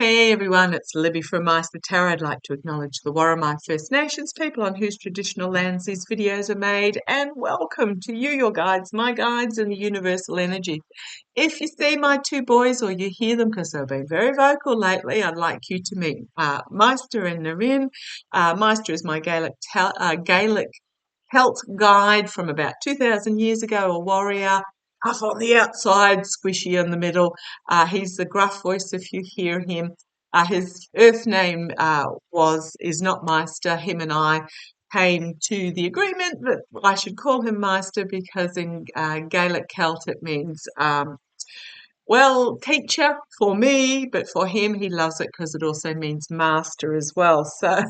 Hey everyone, it's Libby from Maister Tarot. I'd like to acknowledge the Warramai First Nations people on whose traditional lands these videos are made, and welcome to you, your guides, my guides, and the universal energy. If you see my two boys or you hear them because they've been very vocal lately, I'd like you to meet Maister and Narin. Maister is my Gaelic Celt guide from about 2,000 years ago, a warrior. Tough on the outside, squishy in the middle. He's the gruff voice if you hear him. His earth name is not Meister. Him and I came to the agreement that I should call him Meister because in Gaelic Celt it means well, teacher for me, but for him, he loves it because it also means master as well. So,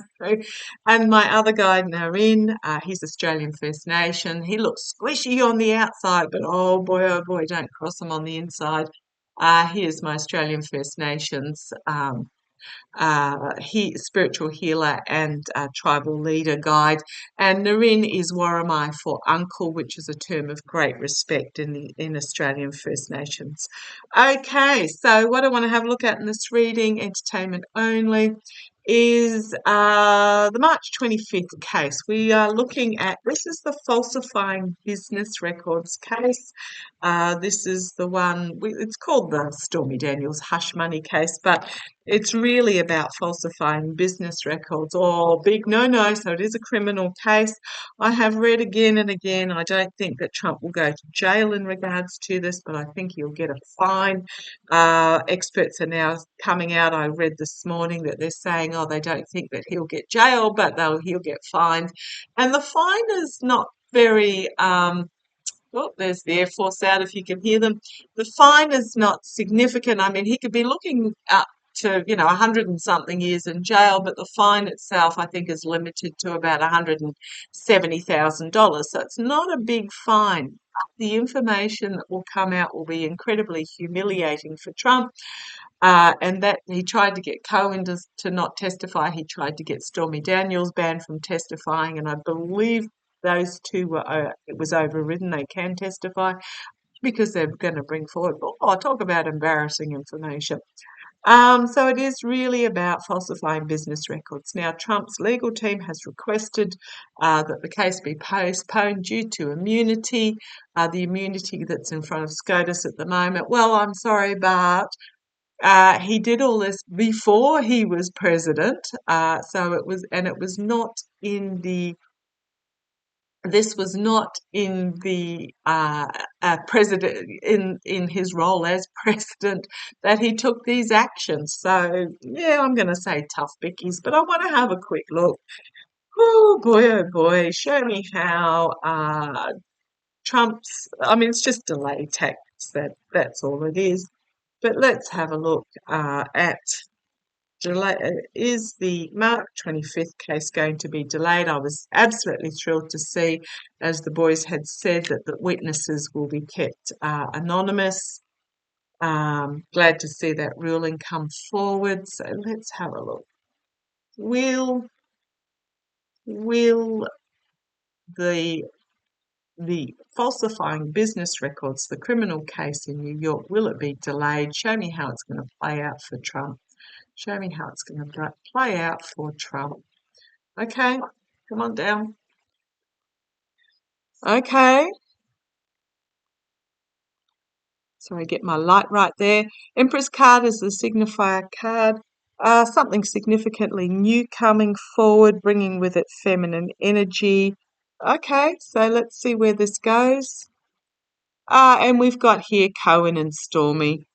and my other guy, Narin, he's Australian First Nation. He looks squishy on the outside, but oh boy, don't cross him on the inside. He is my Australian First Nations spiritual healer and tribal leader guide. And Narin is Warramai for uncle, which is a term of great respect in Australian First Nations. Okay, so what I want to have a look at in this reading, entertainment only, is the March 25th case. We are looking at, this is the falsifying business records case. This is the one, it's called the Stormy Daniels hush money case, but it's really about falsifying business records. Oh, big no-no, so it is a criminal case. I have read again and again, I don't think that Trump will go to jail in regards to this, but I think he'll get a fine. Experts are now coming out. I read this morning that they're saying, oh, they don't think that he'll get jail, but he'll get fined. And the fine is not very well, there's the Air Force out if you can hear them. The fine is not significant. I mean, he could be looking up to, 100 and something years in jail, but the fine itself, I think, is limited to about $170,000. So it's not a big fine. The information that will come out will be incredibly humiliating for Trump. And that he tried to get Cohen to not testify. He tried to get Stormy Daniels banned from testifying, and I believe those two it was overridden. They can testify because they're going to bring forward. Oh, talk about embarrassing information. So it is really about falsifying business records. Now, Trump's legal team has requested that the case be postponed due to immunity, the immunity that's in front of SCOTUS at the moment. Well, I'm sorry, but he did all this before he was president. So it was not in the. This was not in the president in his role as president that he took these actions. So yeah, I'm going to say tough bickies, but I want to have a quick look. Oh boy! Show me how Trump's. I mean, it's just delay tactics. That's all it is. But let's have a look at. Is the March 25th case going to be delayed? I was absolutely thrilled to see, as the boys had said, that the witnesses will be kept anonymous. Glad to see that ruling come forward. So let's have a look. Will the falsifying business records, the criminal case in New York, will it be delayed? Show me how it's going to play out for Trump. Show me how it's going to play out for Trump. Okay, come on down. Okay. So I get my light right there. Empress card is the signifier card. Something significantly new coming forward, bringing with it feminine energy. Okay, so let's see where this goes. And we've got here Cohen and Stormy.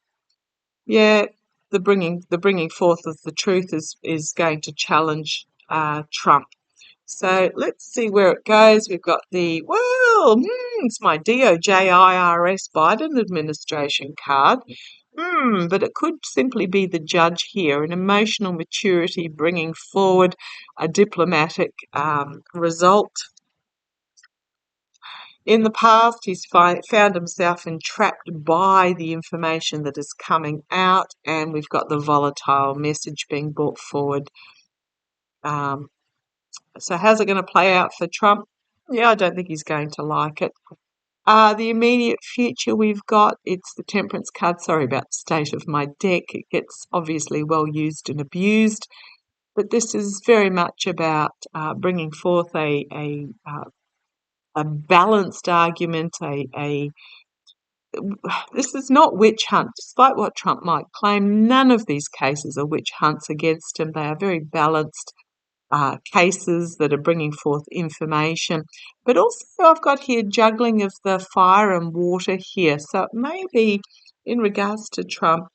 Yeah, the bringing forth of the truth is going to challenge Trump. So let's see where it goes. We've got it's my DOJIRS Biden administration card. But it could simply be the judge here, an emotional maturity bringing forward a diplomatic result. In the past, he's found himself entrapped by the information that is coming out, and we've got the volatile message being brought forward. So how's it going to play out for Trump? Yeah, I don't think he's going to like it. The immediate future we've got, it's the Temperance card. Sorry about the state of my deck. It gets obviously well used and abused, but this is very much about bringing forth a balanced argument. This is not witch hunt, despite what Trump might claim. None of these cases are witch hunts against him. They are very balanced cases that are bringing forth information. But also I've got here juggling of the fire and water here. So it may be in regards to Trump,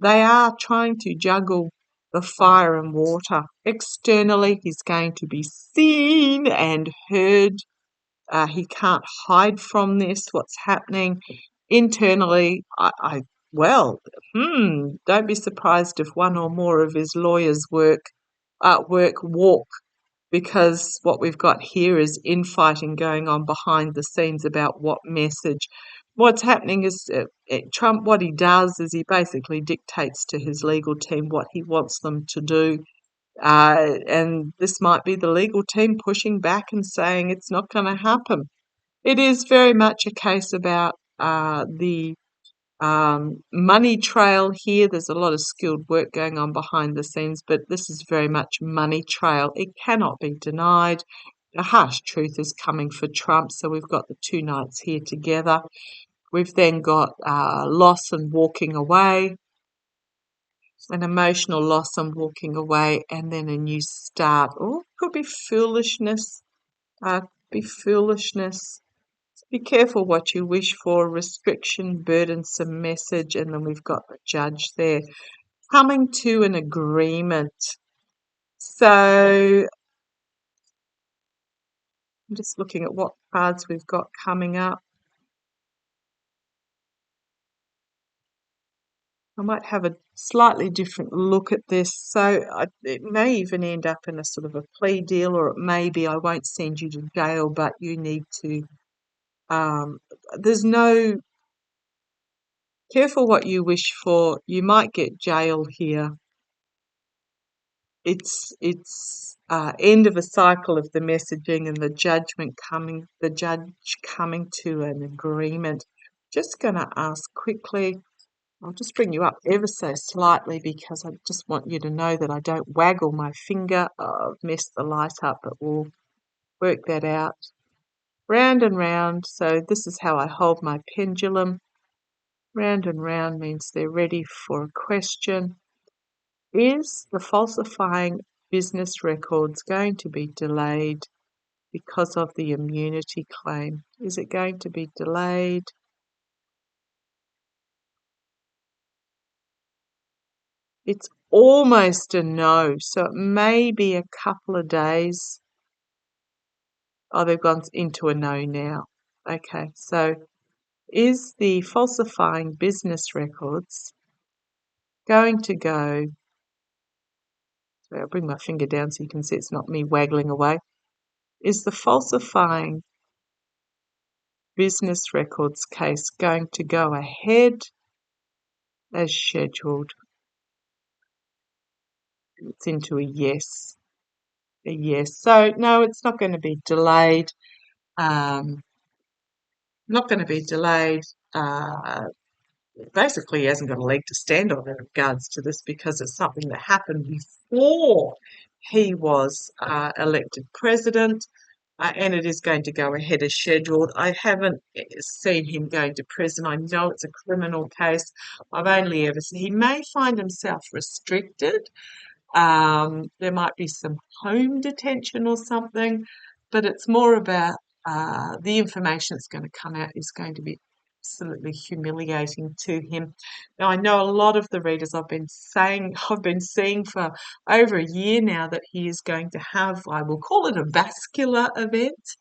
they are trying to juggle the fire and water. Externally, he's going to be seen and heard. He can't hide from this, what's happening. Internally, don't be surprised if one or more of his lawyers walk, because what we've got here is infighting going on behind the scenes about what message. What's happening is Trump, what he does is he basically dictates to his legal team what he wants them to do. And this might be the legal team pushing back and saying it's not going to happen. It is very much a case about the money trail here. There's a lot of skilled work going on behind the scenes, but this is very much money trail. It cannot be denied. The harsh truth is coming for Trump. So we've got the two knights here together. We've then got loss and walking away, an emotional loss and walking away, and then a new start. Or it could be foolishness. Be foolishness. Be careful what you wish for, restriction, burdensome message, and then we've got the judge there. Coming to an agreement. So I'm just looking at what cards we've got coming up. I might have a slightly different look at this. So it may even end up in a sort of a plea deal, or it may be I won't send you to jail, but you need to, there's no, careful what you wish for. You might get jail here. It's end of a cycle of the messaging and the judge coming to an agreement. Just going to ask quickly. I'll just bring you up ever so slightly because I just want you to know that I don't waggle my finger. Oh, I've messed the light up, but we'll work that out. Round and round. So this is how I hold my pendulum. Round and round means they're ready for a question. Is the falsifying business records going to be delayed because of the immunity claim? Is it going to be delayed? It's almost a no, so it may be a couple of days. Oh, they've gone into a no now. Okay, so is the falsifying business records going to go... Sorry, I'll bring my finger down so you can see it's not me waggling away. Is the falsifying business records case going to go ahead as scheduled? It's into a yes. A yes. So no, it's not going to be delayed. Not going to be delayed. Basically, he hasn't got a leg to stand on in regards to this because it's something that happened before he was elected president. And it is going to go ahead as scheduled. I haven't seen him going to prison. I know it's a criminal case. I've only ever seen... He may find himself restricted. There might be some home detention or something, but it's more about the information that's going to come out is going to be absolutely humiliating to him. Now, I know a lot of the readers I've been seeing for over a year now that he is going to have, I will call it a vascular event,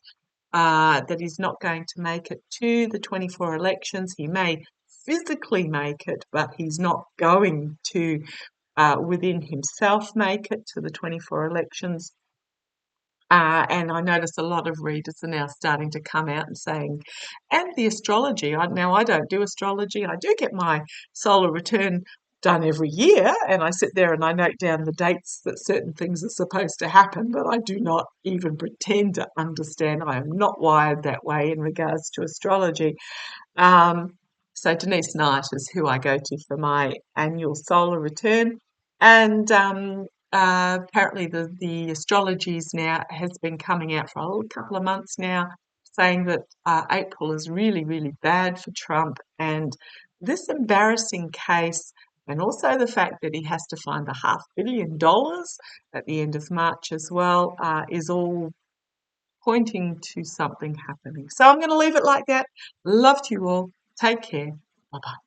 that he's not going to make it to the 24 elections. He may physically make it, but he's not going to within himself make it to the 24 elections. And I notice a lot of readers are now starting to come out and saying, and the astrology. Now, I don't do astrology. I do get my solar return done every year, and I sit there and I note down the dates that certain things are supposed to happen, but I do not even pretend to understand. I am not wired that way in regards to astrology. Um, so Denise Knight is who I go to for my annual solar return, and apparently the astrologies now has been coming out for a couple of months now, saying that April is really, really bad for Trump, and this embarrassing case, and also the fact that he has to find the $500 million at the end of March as well, is all pointing to something happening. So I'm going to leave it like that. Love to you all. Take care. Bye bye.